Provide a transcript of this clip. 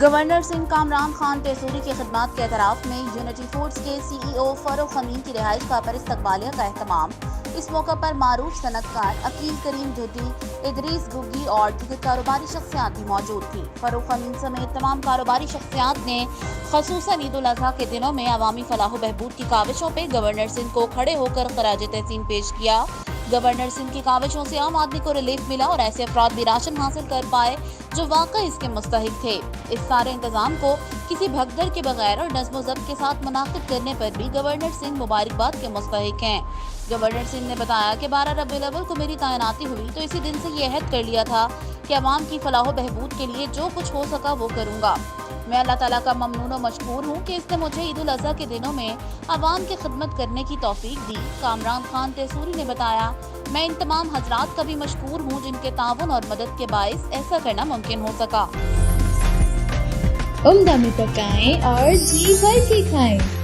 Governor Sindh Kamran Khan تیسوری کی خدمات کے اعتراف میں یونٹی فوڈز کے CEO فاروق امین کی رہائش گاہ پر استقبالیہ کا اہتمام۔ اس موقع پر معروف صنعت کار عقیل کریم ڈھڈی، ادریس گگی اور دیگر کاروباری شخصیات بھی موجود تھیں۔ فاروق امین سمیت تمام کاروباری شخصیات نے خصوصاً عید الاضحیٰ کے دنوں میں عوامی فلاح و بہبود کی کاوشوں پہ گورنر سندھ کو کھڑے ہو کر خراج تحسین پیش کیا۔ گورنر سندھ کی کاوشوں سے عام آدمی کو ریلیف ملا اور ایسے افراد بھی راشن حاصل کر پائے جو واقعی اس کے مستحق تھے۔ اس سارے انتظام کو کسی بھگدڑ کے بغیر اور نظم و ضبط کے ساتھ منعقد کرنے پر بھی گورنر سندھ مبارکباد کے مستحق ہیں۔ گورنر سندھ نے بتایا کہ 12 ربیع الاول کو میری تعیناتی ہوئی تو اسی دن سے یہ عہد کر لیا تھا کہ عوام کی فلاح و بہبود کے لیے جو کچھ ہو سکا وہ کروں گا۔ میں اللہ تعالیٰ کا ممنون و مشکور ہوں کہ اس نے مجھے عید الاضحیٰ کے دنوں میں عوام کی خدمت کرنے کی توفیق دی۔ کامران خان تیسوری نے بتایا، میں ان تمام حضرات کا بھی مشکور ہوں جن کے تعاون اور مدد کے باعث ایسا کرنا ممکن ہو سکا۔ عمدہ میں پکائیں اور جی بھر کے کھائیں۔